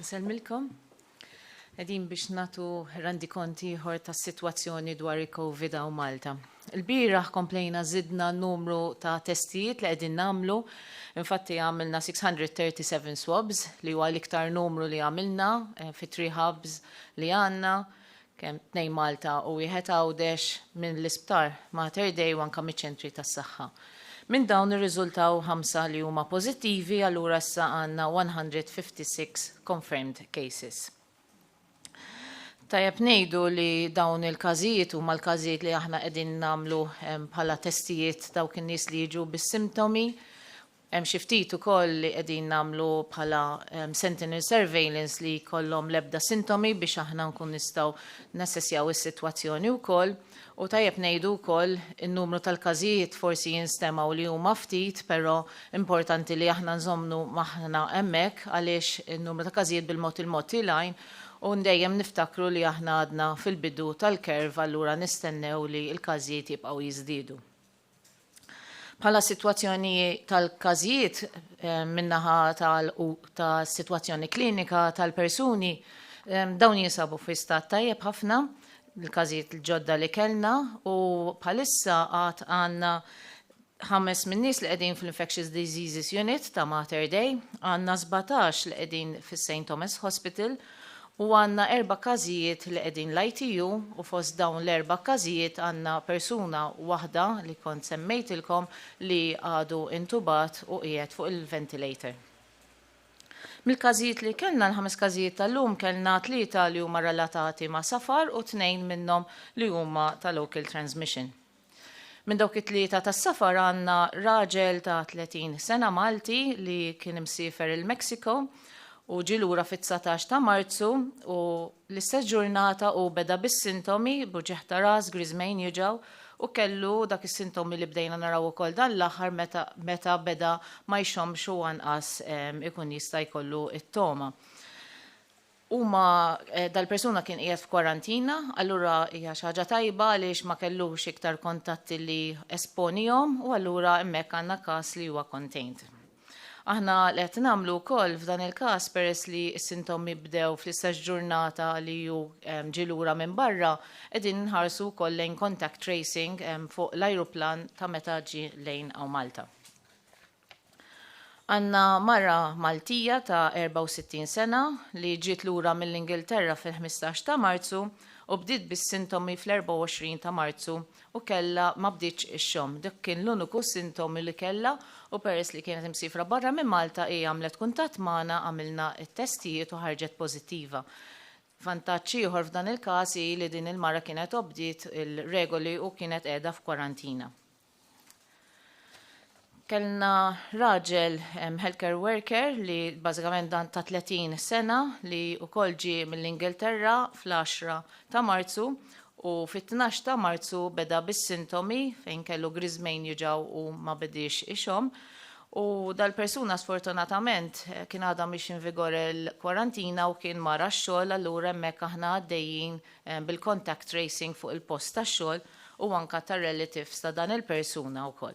Nselmilkom. Qegħdin biex nagħtu rendikonti ieħor tas-sitwazzjoni dwar il-COVID u Malta. Il-bieraħ komplejna żidna n-numru ta' testijiet li qegħdin nagħmlu. Infatti għamilna 637 swabs li huwa l-iktar numru li għamilna fi 3 hubs li għandna kemm 2 Malta u wieħed Għawdex minn l-isptar Mater Dei u anke miċ-ċentri tas-saħħa. Minn dawn irriżultaw 5 li huma pożittivi, allura issa għandna 156 confirmed cases. Tajjeb ngħidu li dawn il-każijiet huma l-każijiet li aħna qegħdin nagħmlu bħala testijiet dawk in-nies li jiġu bis-simptomi. Hemm xi ftit ukoll li qegħdin nagħmlu bħala sentinel surveillance li jkollhom l-ebda sintomi biex aħna nkun nistgħu nassessjaw is-sitwazzjoni wkoll. U tajjeb ngħidu wkoll in-numru tal-każijiet forsi jinstemaw li huma ftit, però importanti li aħna nżommnu maħna hemmhekk għaliex in-numru ta' każijiet bil-mod il-mod tilgħin u dejjem niftakru li aħna għadna fil-bidu tal-kerv allura nistennew li l-każijiet jibqgħu jiżdiedu. Bħala sitwazzjoni tal-każijiet min-naħa tas-sitwazzjoni klinika tal-persuni dawn jinsabu fi stat tajjeb ħafna il-każijiet il-ġodda li kellna u bħalissa għad għandna 5 min nies li qegħdin fl-Infectious Diseases Unit ta' Mater Dei, għandna 17 li qegħdin fis-St. Thomas Hospital u għandna 4 każijiet li qegħdin l-ITU u fost dawn l-4 każijiet għandna persuna waħda li kont semmejtilkom li għadu intubat u qiegħed fuq il-ventilator. Mill-każijiet li kellna l-5 każijiet tal-lum kellna 3 li huma relatati ma' safar u 2 minnhom li huma ta' local transmission. Minn dawk it-3 tas-safar għandna raġel ta' 30 sena Malti li kien imsiefer il-Mexico u ġie lura fit-19 ta' Marzu u l-istess ġurnata u beda bis-sintomi buġeħ ta' ras, griżmejn jiġaw u kellu dak is-sintomi li bdejna naraw ukoll dan l-aħħar meta beda ma jxommx u anqas ikun jista' jkollu it-toma. Huma dal-persuna kien qiegħed f'kwarantina, allura hija xi ħaġa tajba għaliex ma kellux iktar kontatti li esponihom u allura hemmhekk għandna każ li huwa contained. Aħna li qed nagħmlu wkoll f'dan il-każ peress li s-sintomi bdew fl-istess ġurnata li hu ġie lura minn barra qegħdin nħarsu wkoll lejn contact tracing fuq l-ajruplan ta' meta ġie lejn Malta. Għanna mara Maltija ta' 64 sena li ġiet lura mill-Ingilterra fil-15 ta' Marzu u bdiet bis-sintomi fl-24 ta' Marzu u kella ma bdietx ix-xom. Dik kien l-uniku sintomi li kella u peress li kienet imsifra barra minn Malta għamlet kuntatt magħna għamilna t-testijiet u ħarġet pożittiva. Vantaġġ ieħor f'dan il-każ li din il-mara kienet obdiet il-regoli u kienet qiegħda f'kwarantina. Kellna raġel healthcare worker li bażikament dan ta' 30 sena li wkoll ġie mill-Ingilterra fl-10 ta' Marzu u fit-12 ta' Marzu beda bis-sintomi fejn kellu griżmejn jiġaw u ma bedix ixhom. U dal-persuna sfortunatament kien għadha mhix invigor il-kwarantina u kien mara x-xogħol allura hemmhekk aħna għaddejjin bil-contact tracing fuq il-post tax-xogħol u anke tar-relatives ta' dan il-persuna wkoll.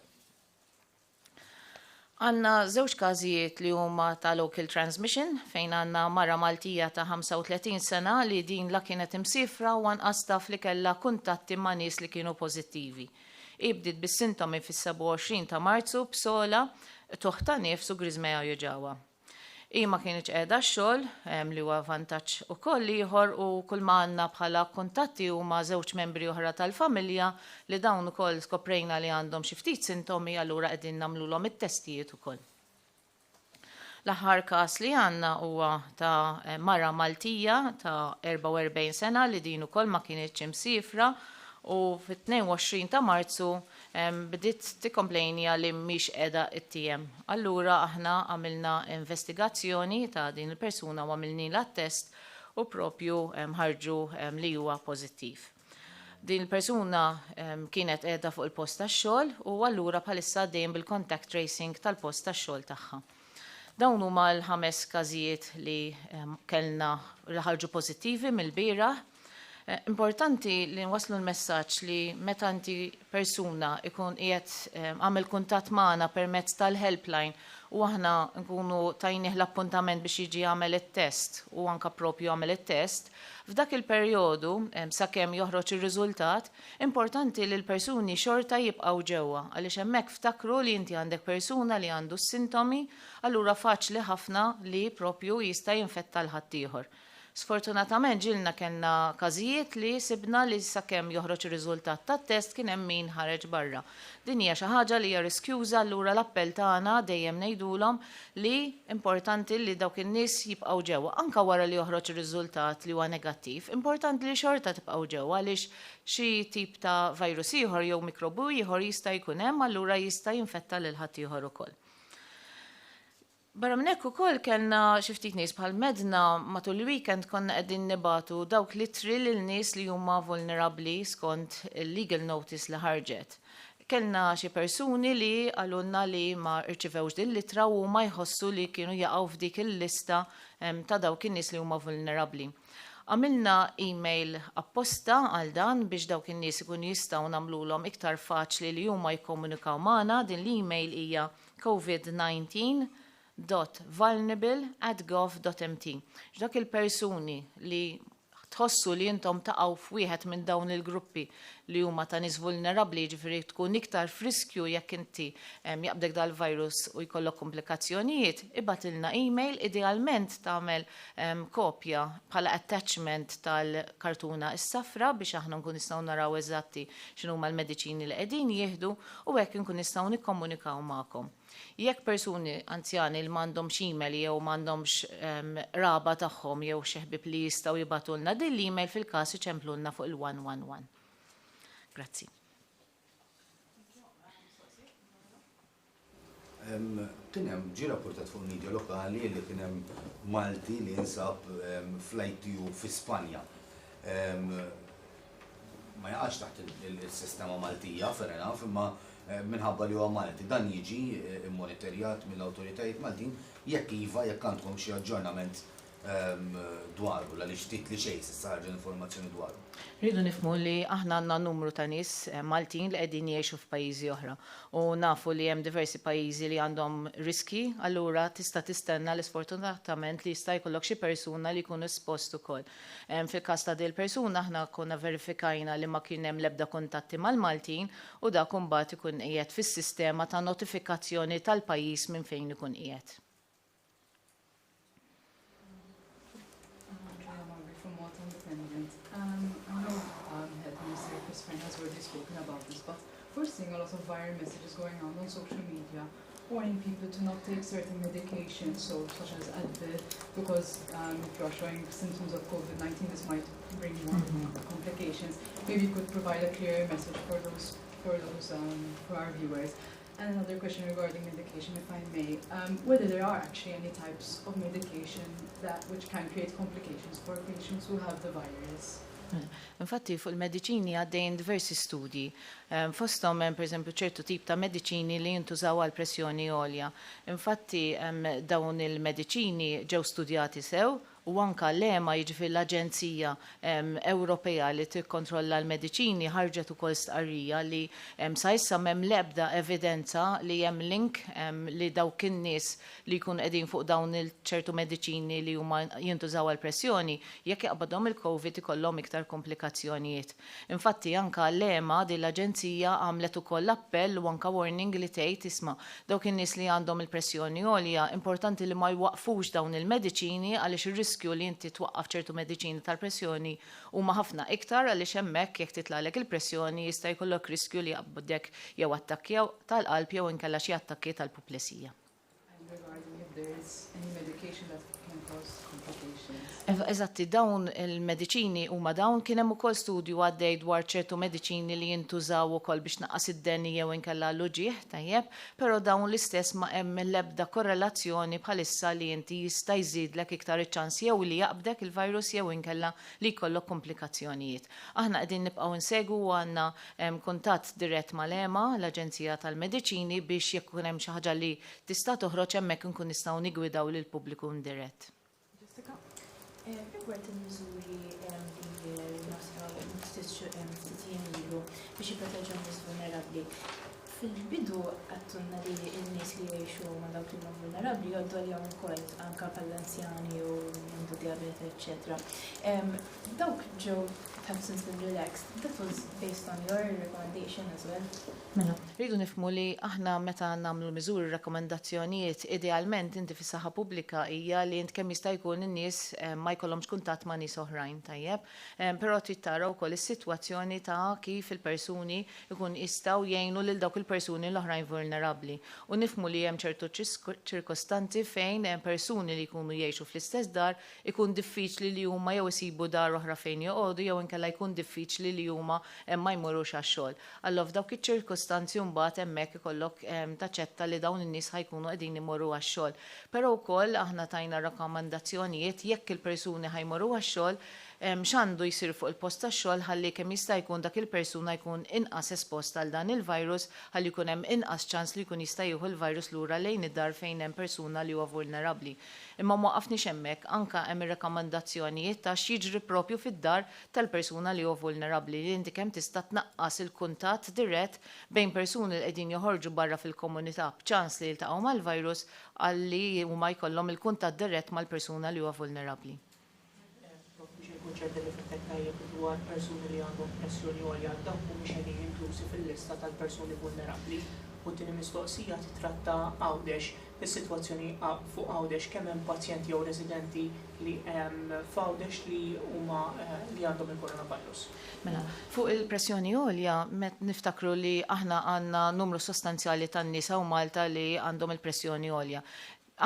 Għanna żewġ każijiet li huma ta' local transmission fejn għandna mara Maltija ta' 35 sena li din la kienet imsifra u anqas taf li kellha kuntatti ma' nies li kienu pożittivi. Ibdiet bis-sintomi fis-27 ta' Marzu b'sola toħta nifs u griżmeja jiġawha. Ma kienx qiegħda x-xogħol li huwa vantaġġ ukoll ieħor u kull ma għandna bħala kuntatti huma żewġ membri oħra tal-familja li dawn ukoll skoprejna li għandhom xi ftit sintomi allura qegħdin nagħmluhom it-testijiet ukoll. L-aħħar każ li għandna huwa ta' mara Maltija ta' 44 sena li din ukoll ma kienitx imsifra u fit-22 ta' Marzu bdiet tikkomplejnja li mhix qiegħda t-tiem. Allura aħna għamilna investigazzjoni ta' din il-persuna u għamilnilha test u propju ħarġu li huwa pożittiv. Din il-persuna kienet qiegħda fuq il-post tax-xogħol u allura bħalissa dejjem bil-contact tracing tal-post tax-xogħol tagħha. Dawn huma l-5 każijiet li kellna li ħarġu pożittivi mill-bieraħ. Importanti li nwaslu l-messaġġ li meta inti persuna ikun qiegħed għamel kuntatt magħna permezz tal-helpline u aħna nkunu tajnih l-appuntament biex jiġi jagħmel it-test u anke propju jagħmel it-test, f'dak il-perjodu sakemm joħroġ ir-riżultat, importanti li l-persuni xorta jibqgħu ġewwa għaliex hemmhekk ftakru li inti għandek persuna li għandu s-sintomi, allura faċli ħafna li propju jista' jinfetta l-ħaddieħor. Sfortunatament ġilna kellna każijiet li sibna li sakemm joħroġ ir-riżultat tat-test kien hemm min ħareġ barra. Din hija xi ħaġa li hija riskjuża allura l-appell tagħna dejjem ngħidulhom li importanti li dawk in-nies jibqgħu ġewwa anke wara li joħroġ ir-riżultat li huwa negattiv. Importanti li xorta tibqgħu ġewwa għaliex xi tip ta' virus ieħor jew mikrobu ieħor jista' jkun hemm allura jista' jinfetta lil ħadd ieħor ukoll. Barra minn hekk ukoll kellna xi ftit nies bħal medna matul il-weekend konna qegħdin nibatu dawk littri lil nies li huma vulnerabbli skont il-legal notice li ħarġet. Kellna xi persuni li għalunna li ma rċivewx din litra u ma jħossu li kienu jaqgħu f'dik il-lista ta' dawk in-nies li huma vulnerabbli. Għamilna email apposta għal dan biex dawk in-nies ikunu jistgħu nagħmluhom iktar faċli li huma jikkomunikaw magħna. Din l-email hija covid19.vulnerable@gov.mt. Dak il-persuni li tħossu li intom taqgħu f'wieħed minn dawn il-gruppi li huma ta' nies vulnerabbli ġifieri tkun iktar friskju jekk inti jaqbdek dal-virus u jkollok komplikazzjonijiet, ibatilna email idealment tagħmel kopja bħala attachment tal-kartuna s-safra biex aħna nkun nistgħu naraw eżatti x'inhuma l-mediċini li qegħdin jieħdu u hekk inkun nistgħu nikkomunikaw magħkom. Jekk persuni anzjani li m'għandhomx email jew m'għandhomx raba tagħhom jew xi ħbieb li jistgħu jibatulna din l-email fil-każ iċemplulna fuq il-111. Grazzi. Kien hemm ġie rapportat fuq media lokali li kien hemm Malti li jinsab fl-ITU fi Spanja. Ma jaqax taħt il-sistema Maltija fair enough, imma minħabba li huwa Malti dan jiġi immonitorjat mill-awtoritajiet Maltin jekk iva jekk għandkom xi aġġornament dwaru, għaliex ftit li xejn s'issa ħarġu informazzjoni dwaru. Rridu nifmu li aħna għandna numru ta' nies Maltin li qegħdin jgħixu f'pajjiżi oħra u nafu li hemm diversi pajjiżi li għandhom riski, allura tista' tistenna li sfortunatament li jista' jkollok xi persuna li jkun espost ukoll. Fil-każ ta' din persuna aħna konna verifikajna li ma kien hemm l-ebda kuntatti mal-Maltin u dak imbagħad ikun qiegħed fis-sistema ta' notifikazzjoni tal-pajjiż minn fejn ikun qiegħed. Has already spoken about this, but we're seeing a lot of viral messages going on social media warning people to not take certain medications, such as Advil, because if you are showing symptoms of COVID-19, this might bring more complications. Maybe you could provide a clear message for our viewers. And another question regarding medication, if I may, whether there are actually any types of medication which can create complications for patients who have the virus. Infatti fuq il-mediċini għaddejn diversi studji. Fosthom hemm pereżempju ċertu tip ta' mediċini li jintużaw għal pressjoni għolja. Infatti dawn il-mediċini ġew studjati sew u anka l-EMA jiġifieri l-Aġenzija Ewropea li tikkontrolla l-mediċini ħarġet ukoll stqarrija li sa issa m'hemm l-ebda evidenza li hemm link li dawk in-nies li jkunu qegħdin fuq dawn il-ċertu mediċini li huma jintużaw għal pressjoni jekk jaqbadhom il-COVID ikollhom iktar komplikazzjonijiet. Infatti anka l-EMA din l-Aġenzija għamlet ukoll appell u anka warning li tgħid isma' dawk in-nies li għandhom il-pressjoni għolja importanti li ma jwaqfux dawn il-mediċini għaliex ir-riskju li inti twaqqaf ċertu mediċini tal-pressjoni huma ħafna iktar għaliex hemmhekk jekk titlalek il-pressjoni jista' jkollok riskju li jaqbdek jew attakki tal-qalb jew inkella xi attakki tal-puplesija. Regarding if there is any medication that can cause complications. Eżatti, dawn il-mediċini huma dawn kien hemm ukoll studju għaddej dwar ċertu mediċini li jintużaw ukoll biex naqqas id-denni jew inkella l-uġieħ tajjeb, però dawn l-istess ma hemm l-ebda korrelazzjoni bħalissa li inti jista' jżidlek iktar iċ-ċans jew li jaqbdek il-virus jew inkella li jkollok komplikazzjonijiet. Aħna qegħdin nibqgħu nsegwu għandna kuntatt dirett mal-EMA, l-Aġenzija tal-Mediċini biex jekk ikun hemm xi ħaġa li tista' toħroġ hemmhekk inkun nistgħu nigwidaw lill-pubbliku indirett. Rigward il-miżuri li nasra ftit ilu biex jipproteġu n-nies vulnerabbli. Fil-bidu għattunna li n-nies li jgħixu ma' dawk li huma vulnerabbli jgħoddu għalihom ukoll anke bħall-anzjani u għandu diabete, etc. Dawk ġew since been relaxed. That was based on your recommendation as well. Mela, rridu nifmu li aħna meta nagħmlu miżuri rakkomandazzjonijiet idealment inti fis-saħħa pubblika hija li int kemm jista' jkun in-nies ma jkollhomx kuntatt ma' nies oħrajn tajjeb, però trid tara wkoll is-sitwazzjoni ta' kif il-persuni jkun jistgħu jgħinu lil dawk il-persuni l-oħrajn vulnerabbli. U nifmu li hemm ċertu ċirkostanti fejn hemm persuni li jkunu jgħixu fl-istess dar ikun diffiċli li huma jew isibu dar oħra fejn joqogħdu jew inkella jkun diffiċli li huma ma jmorrux għax-xogħol. Allora f'dawk iċ-ċirkostanzi mbagħad hemmhekk ikollok taċċetta li dawn in-nies ħajkunu qegħdin imorru għax-xogħol. Però wkoll aħna tajna rakkomandazzjonijiet jekk il-persuni ħajmorru għax-xogħol x'għandu jsir fuq il-post tax-xogħol ħalli kemm jista' jkun dak il-persuna jkun inqas espost għal dan il-virus ħalli jkun hemm inqas ċans li jkun jista' jieħu l-virus lura lejn id-dar fejn hemm persuna li huwa vulnerabbli. Imma ma waqafniex hemmhekk, anke hemm ir-rakkomandazzjonijiet ta' x'jiġri proprju fid-dar tal-persuna li huwa vulnerabbli li inti kemm tista' tnaqqas il-kuntatt dirett bejn persuni li qegħdin joħorġu barra fil-komunità b'ċans li jiltaqgħu mal-virus għalli huma jkollhom il-kuntatt dirett mal-persuna li huwa vulnerabbli. ċerti li fil-tektajjeb dwar persuni li għandhom pressjoni għolja dawk mhumiex qegħdin inklusi fil-lista tal-persuni vulnerabbli. U tieni mistoqsija titratta Għawdex, is-sitwazzjoni fuq Għawdex kemm hemm pazjenti jew residenti li hemm f'Għawdex li huma li għandhom il-coronavirus. Mela, fuq il-pressjoni għolja niftakru li aħna għandna numru sostanzjali tan-nisa u Malta li għandhom il-pressjoni għolja.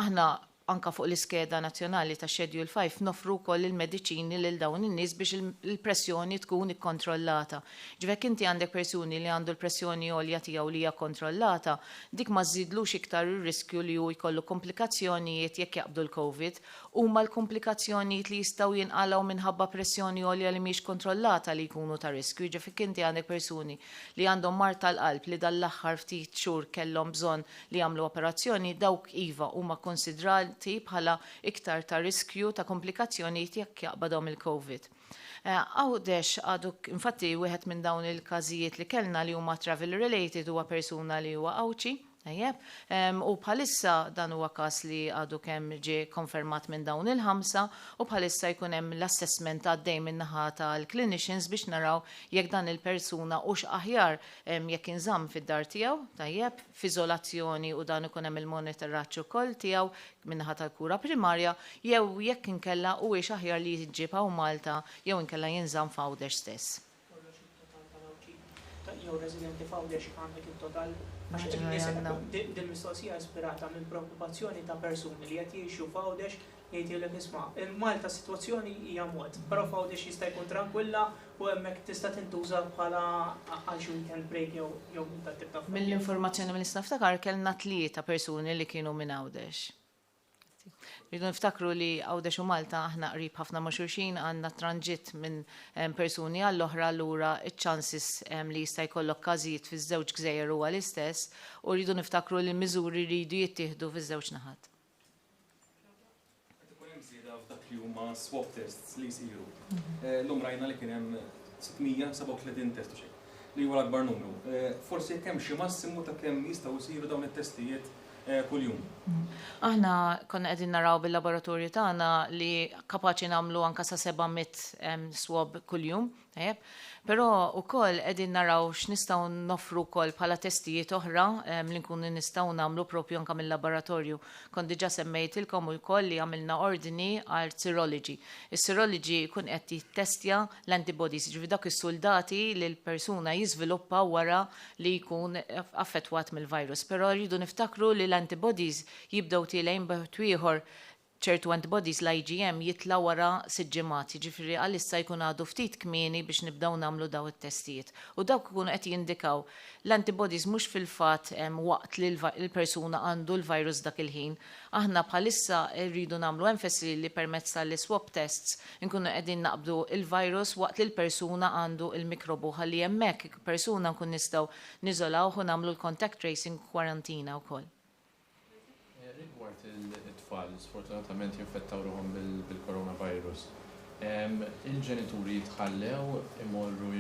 Aħna anka fuq l-iskeda nazzjonali ta' Schedule 5 nofru wkoll il-mediċini lil dawn in-nies biex il-pressjoni tkun ikkontrollata. Ġvek inti għandek persuni li għandu l-pressjoni għolja tiegħu li hija kontrollata, dik ma żidlux iktar ir-riskju li hu jkollu komplikazzjonijiet jekk jaqbdu l-COVID, huma l-komplikazzjonijiet li jistgħu jinqalgħu minħabba pressjoni għolja li mhix kontrollata li jkunu ta' riskju. Ġvek inti għandek persuni li għandhom mar tal-qalb li dal-aħħar ftit xhur kellhom bżonn li jagħmlu operazzjoni, dawk iva huma konsidrati tagħti bħala iktar ta' riskju ta' komplikazzjonijiet jekk jaqbadhom il-COVID. Għawdex għadu, infatti, wieħed minn dawn il-każijiet li kellna li huma travel related huwa persuna li huwa awċi. U bħalissa dan huwa każ li għadu kemm ġie konfermat minn dawn il-5 u bħalissa jkun hemm l-assessment għaddej min-naħa tal-clinicians biex naraw jekk dan il-persuna hux aħjar jekk inżamm fid-dar tiegħu, tajjeb, f'iżolazzjoni u dan ikun hemm il-monitoraġġ ukoll tiegħu min-naħa tal-kura primarja, jew jekk inkella huwiex aħjar li jġibha Malta jew inkella jinżamm f'Għawdex stess. Jew residenti f'Għawdex għandek il-total. Din mistoqsija ispirata minn preokkupazzjoni ta' persuni li qed jgħixu f'Għawdex jgħidilek isma' il-Malta sitwazzjoni hija mod, però f'Għawdex jista' jkun tranquilla u hemmhekk tista' tintuża bħala għal weekend break jew ta' tibda. Mill-informazzjoni mill niftakar kellna 3 persuni li kienu minn Għawdex. Rridu niftakru li Għawdex u Malta aħna qrib ħafna ma' xulxin għandna tranġitt minn persuni għall-oħra lura iċ-chances li jista' jkollok każijiet fiż-żewġ gżejjer huwa l-istess u rridu niftakru li l-miżuri rridu jittieħdu fiż-żewġ naħat. Ikun hemm żieda f'dak li huma swab tests li jsiru. Llum rajna li kien hemm 637 test u xejn li huwa l-akbar numru. Forsi kemm xi massimu ta' kemm jistgħu jsiru dawn it-testijiet kuljum. Aħna konna qegħdin naraw bil-laboratorju tagħna li kapaċi nagħmlu anke sa 700 swab kuljum, però wkoll qegħdin naraw x'nistgħu noffru wkoll bħala testijiet oħra li nkunu nistgħu nagħmlu propju anke mill-laboratorju. Kont diġà semmejtilkom ukoll li għamilna ordini għal serology. Is-serology jkun qed jittestja l-antibodies, ġifieri dak is-soldati li l-persuna jiżviluppa wara li jkun affettwat mill-virus. Però rridu niftakru li l-antibodies jibdew tilejn b'ħed ieħor ċertu antibodies l-IgM jitla wara 6 ġimgħat, ġifieri għalissa jkun għadu ftit kmieni biex nibdew nagħmlu daw it-testijiet. U dawk ikunu qed jindikaw l-antibodies mhux fil-fatt waqt li l-persuna għandu l-virus dak il-ħin. Aħna bħalissa rridu nagħmlu enfasi li permezz tal-swab tests nkunu qegħdin naqbdu il-virus waqt li l-persuna għandu il-mikrobu ħalli hemmhekk persuna nkun nistgħu niżolawh u nagħmlu l-contact tracing kwarantina wkoll. Rigward it-tfal, sfortunatament jinfettaw ruħom bil-coronavirus. Il-ġenituri jitħallew imorru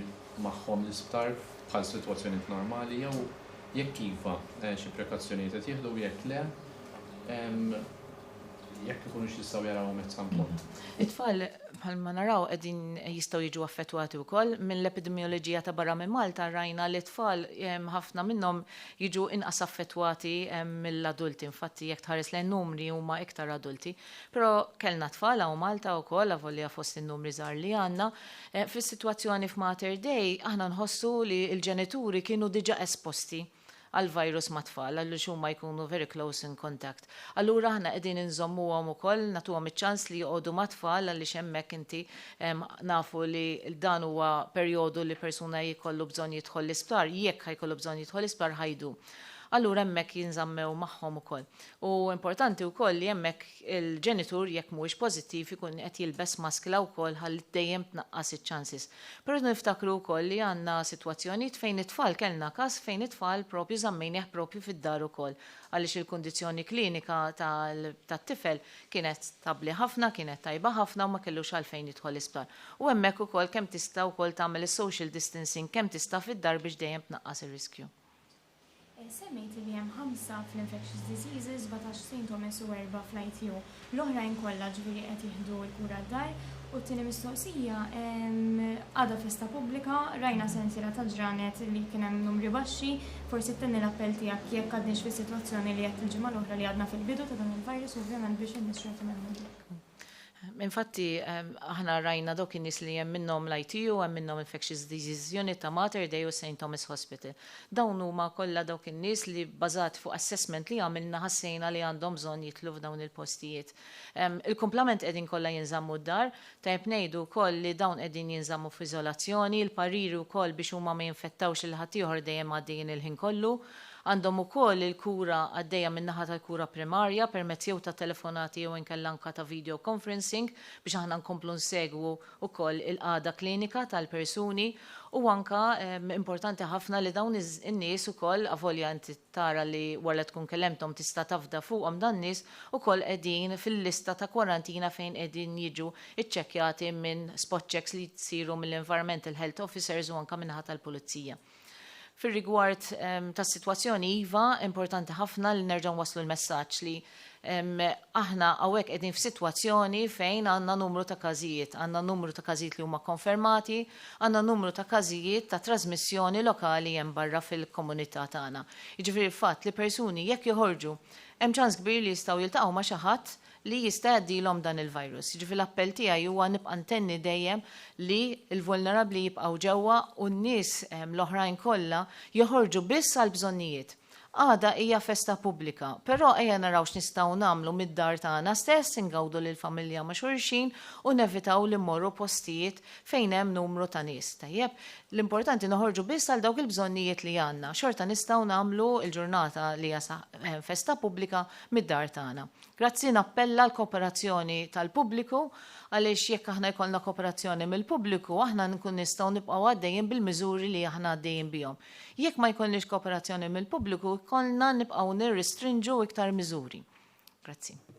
magħhom l-isptar bħal situazzjoni normali jew jekk iva xi prekazzjonijiet qed jieħdu jekk le jekk ikunu jistgħu jaraw mezz-sampon. It-tfal bħalma naraw qegħdin jistgħu jiġu affettwati wkoll mill-epidemioloġija ta' barra minn Malta rajna li t-tfal ħafna minnhom jiġu inqas affettwati mill-adulti. Infatti jekk tħares lejn numri huma iktar adulti. Però kellna tfal hawn Malta wkoll avolja fost in-numri żgħar li għandna. Fis-sitwazzjoni f'Mater Dei aħna nħossu li l-ġenituri kienu diġà esposti għal-virus ma' tfal, għallu xumma jkunu very close in contact. Allura ħna qegħdin inżommuhom ukoll, nagħtuhom iċ-ċans li joqogħdu ma' tfal għalli hemmhekk inti nafu li dan huwa perjodu li persuna jkollu bżonn jidħol l-isptar, jekk ħajkollu bżonn jidħol l-isptar ħajdu. Allura hemmhekk jinżammew magħhom ukoll. U importanti wkoll li hemmhekk il-ġenitur jekk mhuwiex pożittiv ikun qed jilbes maskla wkoll ħalli dejjem tnaqqas iċ-chances. Però niftakru wkoll li għandna sitwazzjonijiet fejn it-tfal kellna każ fejn it-tfal propju żammejnieh propju fid-dar ukoll għaliex il-kundizzjoni klinika tat-tifel kienet stabbli ħafna, kienet tajba ħafna u ma kellux għalfejn jidħol l-isptar. U hemmhekk ukoll kemm tista' wkoll tagħmel is-social distancing kemm tista' fid-dar biex dejjem tnaqqas ir-riskju. Semmejt li hemm 5 fl-infectious diseases, 17 St. Thomas u 4 fl-ITU. L-oħrajn kollha ġifieri qed jieħdu l-kura d-dar u t-tieni mistoqsija għadha festa pubblika rajna sensiela ta' ġranet li kien hemm numri baxxi, forsi tenni l-appell tiegħek jekk għadniex fis-sitwazzjoni li qed il-ġimgħa l-oħra li għadna fil-bidu ta' dan il-virus ovvjament biex in-nies xorta m'hemm. Infatti, aħna rajna dawk in-nies li hemm minnhom l-ITU, hemm minnhom infectious disease unit ta' Mater Dei u St. Thomas Hospital. Dawn huma kollha dawk in-nies li bbażat fuq assessment li għamilna ħassejna li għandhom bżonn jitlu f'dawn il-postijiet. Il-komplement qegħdin kollha jinżammu d-dar, tajb ngħidu wkoll li dawn qegħdin jinżammu f'iżolazzjoni, il-pariri wkoll biex huma ma jinfettawx il ħadd ieħor dejjem għaddejjin il-ħin kollu. Għandhom ukoll il-kura għaddejja min-naħa tal-kura primarja permezz jew ta' telefonati jew inkella anke ta' video conferencing biex aħna nkomplu nsegwu ukoll il-qagħda klinika tal-persuni u anka importanti ħafna li dawn in-nies ukoll avolja inti tara li wara tkun kellemthom tista' tafda fuqhom dan nies ukoll qegħdin fil-lista ta' kwarantina fejn qegħdin jiġu iċċekkjati minn spot checks li jsiru mill-Environmental Health Officers u anka min-naħa tal-Pulizija. Fil-rigward ta' situazzjoni iva, importanti ħafna li nerġgħu waslu l-messaġġ li aħna hawnhekk qegħdin f'sitwazzjoni fejn għandna numru ta' każijiet, għandna numru ta' każijiet li huma konfermati, għandna numru ta' każijiet ta' trasmissjoni lokali hemm barra fil-komunità tagħna. Jiġifieri fatt li persuni jekk joħorġu hemm ċans kbir li jistgħu jiltaqgħu ma' xi ħadd li jista' jgħaddilhom dan il-virus. Jiġifieri l-appell tiegħi huwa nibqa' ntenni dejjem li l-vulnerabbli jibqgħu ġewwa u n-nies l-oħrajn kollha joħorġu biss għal bżonnijiet. Għada hija festa pubblika, però ejja naraw x'nistgħu nagħmlu mid-dar tagħna stess ingawdu lil familja ma' xulxin u nevitaw li mmorru postijiet fejn hemm numru ta' nies. Tajjeb, l-importanti noħorġu biss għal dawk il-bżonnijiet li għandna. Xorta nistgħu nagħmlu l-ġurnata li hija festa pubblika mid-dar tagħna. Grazzi nappella l-kooperazzjoni tal-pubbliku għaliex jekk aħna jkollna kooperazzjoni mill-pubbliku aħna nkun nistgħu nibqgħu għaddejjin bil-miżuri li aħna għaddejjin bihom. Jekk ma jkollniex kooperazzjoni mill-pubbliku, kollna nibqgħu nirristrinġu iktar miżuri. Grazzi.